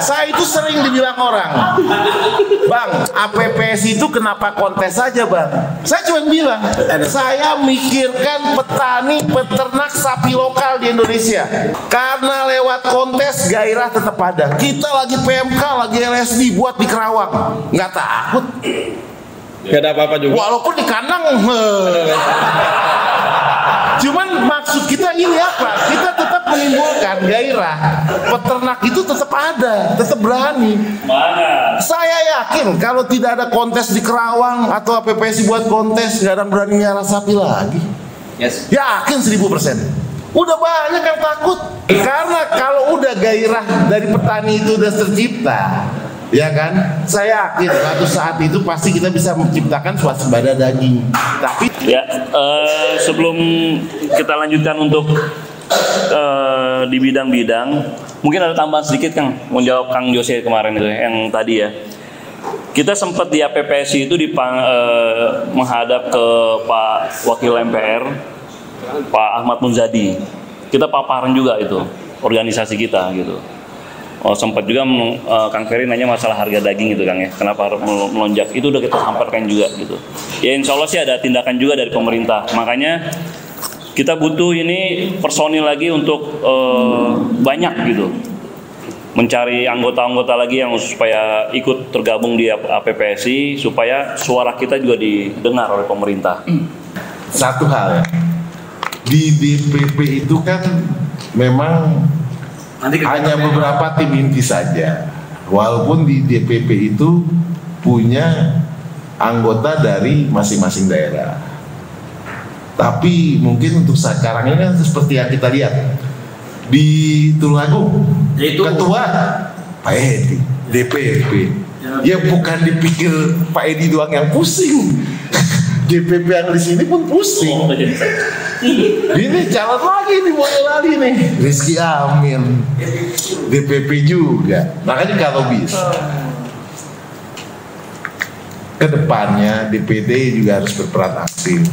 Saya itu sering dibilang orang, Bang, APPS itu kenapa kontes saja, Bang? Saya cuma bilang, saya mikirkan petani peternak sapi lokal di Indonesia. Karena lewat kontes gairah tetap ada. Kita lagi PMK, lagi LSD buat di Kerawang, nggak takut. Gak ada apa-apa juga. Walaupun di kandang. Cuman maksud kita ini apa? Kita tetap menimbulkan gairah. Peternak itu tetap ada, tetap berani. Mana? Saya yakin kalau tidak ada kontes di Kerawang atau APPSI buat kontes, nggak ada berani nyala sapi lagi. Yes. Yakin 1000%. Udah banyak yang takut. Karena kalau udah gairah dari petani itu udah tercipta, ya kan? Saya yakin suatu saat itu pasti kita bisa menciptakan swasembada daging. Tapi Ya, sebelum kita lanjutkan untuk di bidang-bidang, mungkin ada tambahan sedikit Kang, menjawab Kang Jose kemarin itu yang tadi ya. Kita sempat di APPSI itu menghadap ke Pak Wakil MPR, Pak Ahmad Munzadi. Kita paparan juga itu organisasi kita gitu. Oh, sempat juga Kang Ferry nanya masalah harga daging gitu Kang ya, kenapa harus melonjak, itu udah kita sampaikan juga gitu. Ya insya Allah sih ada tindakan juga dari pemerintah, makanya kita butuh ini personil lagi untuk banyak gitu, mencari anggota-anggota lagi yang supaya ikut tergabung di APPSI, supaya suara kita juga didengar oleh pemerintah. satu hal ya, di DPP itu kan memang hanya beberapa tim inti saja. Walaupun di DPP itu punya anggota dari masing-masing daerah. Tapi mungkin untuk sekarang ini kan seperti yang kita lihat di Tulungagung, ketua Pak Edi, DPP. Ya bukan dipikir Pak Edi doang yang pusing. DPP yang di sini pun pusing. Ini calon lagi nih Boyolali nih, Rizky Amin, DPP juga. Makanya kalau bisa kedepannya DPD juga harus berperan aktif.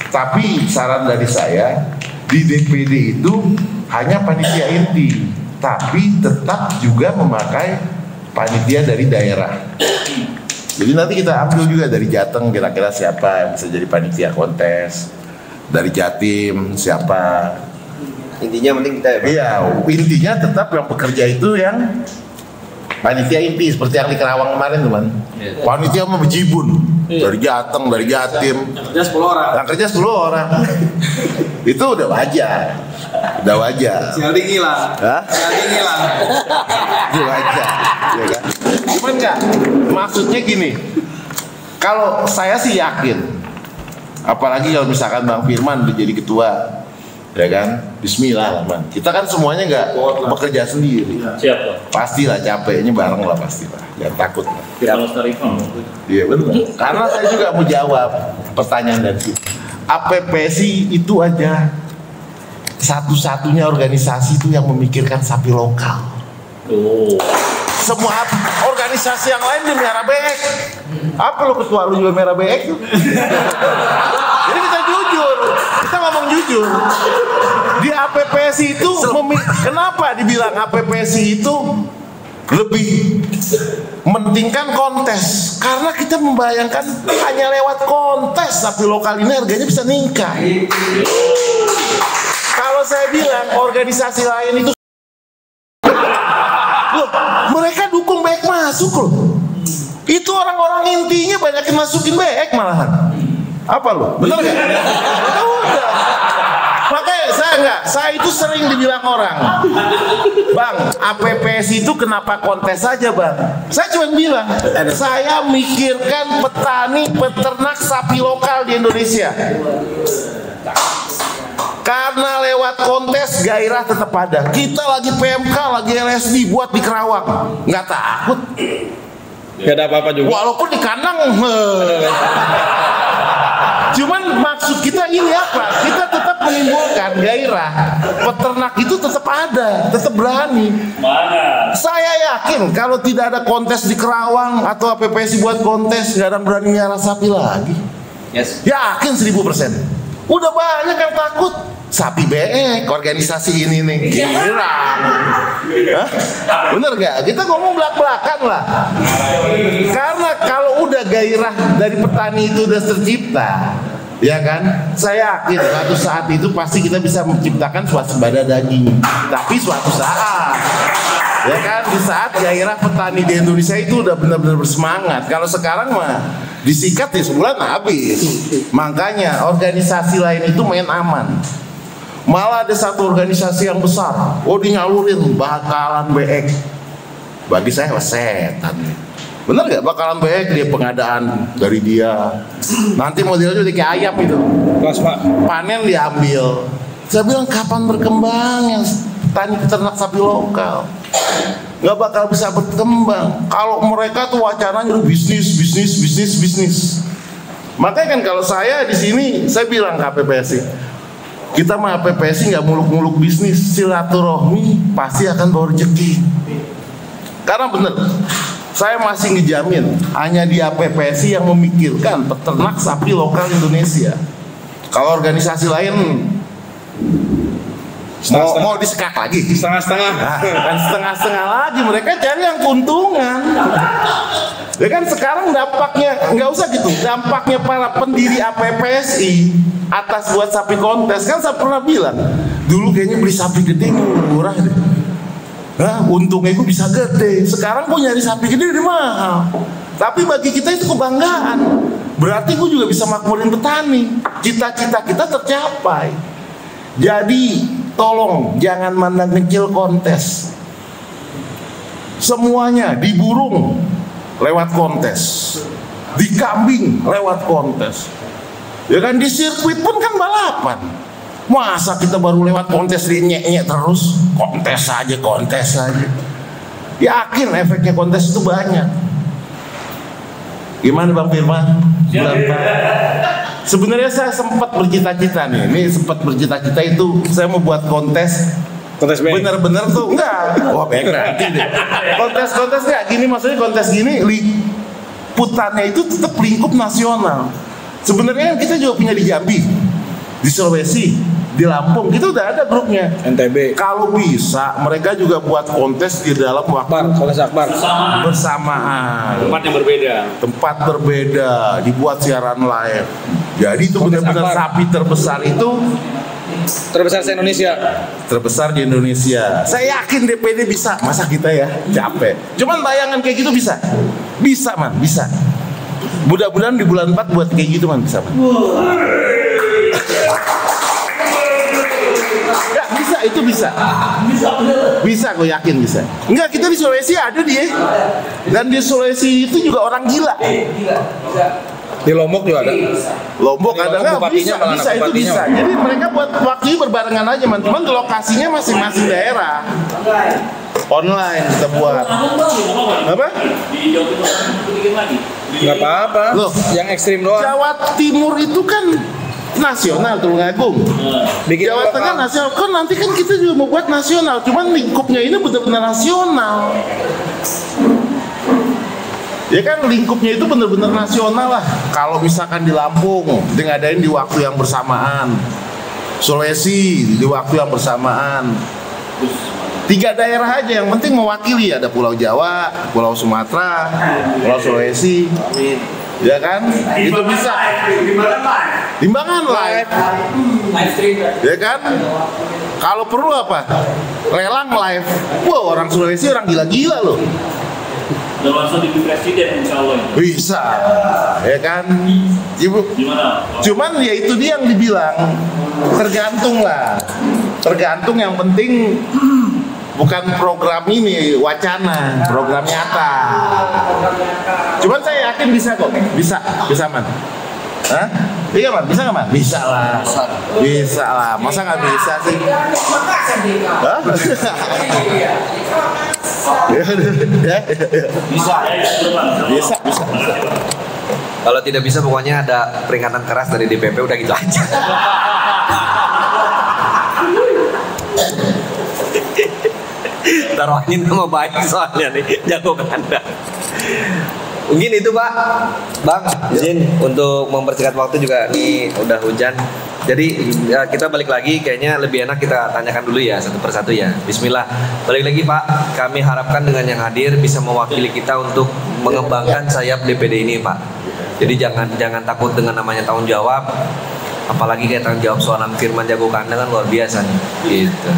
Tapi saran dari saya, di DPD itu hanya panitia inti, tapi tetap juga memakai panitia dari daerah. Jadi nanti kita ambil juga dari Jateng kira-kira siapa yang bisa jadi panitia kontes. Dari Jatim siapa, Intinya penting kita ya, Pak. iya intinya tetap yang bekerja itu yang panitia inti seperti yang di Kerawang kemarin teman. Panitia mau bejibun dari Jateng, dari Jatim, Yang kerja 10 orang. yang kerja 10 orang. Itu udah wajar, udah wajar. Sialdi ngilang. Hah? Sialdi ngilang. Itu wajar, ya kan? Cuman nggak, maksudnya gini, kalau saya sih yakin, apalagi kalau misalkan Bang Firman udah jadi ketua, ya kan, bismillah lah man. Kita kan semuanya nggak bekerja sendiri. Siap. Pastilah capeknya bareng lah pastilah, jangan takut lah. Kita lestarikan. Iya betul. Karena saya juga mau jawab pertanyaan dari situ. APPSI itu aja satu-satunya organisasi itu yang memikirkan sapi lokal. Oh. Semua organisasi yang lain dia merah beek. Apa lo ketua lu juga merah beek? Jadi kita jujur, kita ngomong jujur. Di APPSI itu kenapa dibilang APPSI itu lebih mentingkan kontes? Karena kita membayangkan hanya lewat kontes sapi lokal ini harganya bisa meningkat. Kalau saya bilang organisasi lain itu loh, mereka dukung BEK masuk loh. Itu orang-orang intinya banyak yang masukin BEK malahan. Apa loh? Betul nggak? Udah. Makanya saya itu sering dibilang orang, Bang, APPSI itu kenapa kontes saja, Bang? Saya cuma bilang, saya mikirkan petani peternak sapi lokal di Indonesia. Karena lewat kontes gairah tetap ada. Kita lagi PMK, lagi LSD buat di Kerawang, nggak takut. Gak ada apa-apa juga. Walaupun di kandang. Cuman maksud kita ini apa? Kita tetap menimbulkan gairah. Peternak itu tetap ada, tetap berani. Mana? Saya yakin kalau tidak ada kontes di Kerawang atau APPSI buat kontes, nggak ada berani nyala sapi lagi. Yes. Yakin 1000%. Udah banyak yang takut. sapi beek organisasi ini nih girang. Hah? Bener gak? Kita ngomong belak-belakan lah. Karena kalau udah gairah dari petani itu udah tercipta, ya kan? Saya yakin suatu saat itu pasti kita bisa menciptakan swasembada daging. Tapi suatu saat, ya kan, di saat gairah petani di Indonesia itu udah benar-benar bersemangat. Kalau sekarang mah disikat ya sebulan habis. Makanya organisasi lain itu main aman. Malah ada satu organisasi yang besar, nyalurin bakalan BX. Bagi saya setan. Bener gak bakalan BX dia pengadaan dari dia. Nanti modelnya udah kayak ayam itu. Panen diambil. Saya bilang kapan berkembangnya petani peternak sapi lokal? Gak bakal bisa berkembang kalau mereka tuh wacananya bisnis. Makanya kan kalau saya di sini saya bilang ke PPSI, kita mah PPSI nggak muluk-muluk bisnis, silaturahmi pasti akan bawa rezeki. Karena bener, saya masih ngejamin hanya di PPSI yang memikirkan peternak sapi lokal Indonesia. Kalau organisasi lain mau disekak lagi setengah-setengah, kan setengah-setengah lagi, mereka cari yang keuntungan. Ya kan sekarang dampaknya nggak usah gitu, dampaknya para pendiri APPSI atas buat sapi kontes kan saya pernah bilang dulu kayaknya beli sapi gede murah deh. Untungnya gue bisa gede. Sekarang gue nyari sapi gede udah mahal. Tapi bagi kita itu kebanggaan. Berarti gue juga bisa makmurin petani. Cita-cita kita tercapai. Jadi tolong jangan mandang kecil kontes. Semuanya di burung lewat kontes, di kambing lewat kontes. Ya kan di sirkuit pun kan balapan. Masa kita baru lewat kontes di nyek-nyek terus? Kontes aja. Yakin efeknya kontes itu banyak. Gimana Bang Firman? Sebenarnya saya sempat bercita-cita nih. Ini sempat bercita-cita itu saya mau buat kontes bener-bener tuh enggak. Wah, baik nanti deh. Kontes enggak gini, maksudnya kontes gini liputannya itu tetap lingkup nasional. Sebenarnya kita juga punya di Jambi, di Sulawesi, di Lampung, itu udah ada grupnya. NTB. Kalau bisa mereka juga buat kontes di dalam waktu bersamaan. Tempat berbeda, dibuat siaran live. Jadi itu benar-benar sapi terbesar itu terbesar di Indonesia. Terbesar di Indonesia. Saya yakin DPD bisa. Masa kita ya capek. Cuman bayangan kayak gitu bisa. Bisa man, bisa. Mudah-mudahan di bulan 4 buat kayak gitu man, bisa man. Enggak, bisa, itu bisa. Bisa, gue yakin bisa. Enggak, kita di Sulawesi ada dia. Dan di Sulawesi itu juga orang gila. Di Lombok juga ada. Lombok ada nggak? Bisa itu bisa. Jadi mereka buat waktunya berbarengan aja, man. Cuman lokasinya masing-masing daerah. Online kita buat. Apa? Nggak apa-apa. Loh, yang ekstrim doang. Jawa Timur itu kan nasional, Tulungagung. Jawa Tengah nasional. Kan nanti kan kita juga mau buat nasional. Cuman lingkupnya ini benar-benar nasional. Ya kan lingkupnya itu benar-benar nasional lah. Kalau misalkan di Lampung ngadain di waktu yang bersamaan, Sulawesi di waktu yang bersamaan, 3 daerah aja yang penting mewakili. Ada Pulau Jawa, Pulau Sumatera, Pulau Sulawesi, ya kan? Itu bisa. Timbangan live, ya kan? Kalau perlu apa? Lelang live. Wow, orang Sulawesi orang gila-gila loh. Dan langsung di presiden insya Allah. Bisa, ya kan? Ibu. Gimana? Cuman ya itu dia yang dibilang tergantung lah. Tergantung, yang penting bukan program ini wacana, program nyata. Cuman saya yakin bisa kok, bisa man. Hah? Iya man, bisa nggak man? Bisa lah. Masa nggak bisa sih? Hah? Bisa. Kalau tidak bisa pokoknya ada peringatan keras dari DPP, udah gitu aja. Taruhin nama baik soalnya nih, jago ganda. Mungkin itu Pak, Bang, izin untuk mempersingkat waktu juga, nih udah hujan. Jadi kita balik lagi, kayaknya lebih enak kita tanyakan dulu ya satu persatu ya. Bismillah. Balik lagi Pak, kami harapkan dengan yang hadir bisa mewakili kita untuk mengembangkan sayap DPD ini Pak. Jadi jangan takut dengan namanya tanggung jawab. Apalagi kayak tanggung jawab seorang Firman Jago Kandang kan luar biasa nih. Gitu.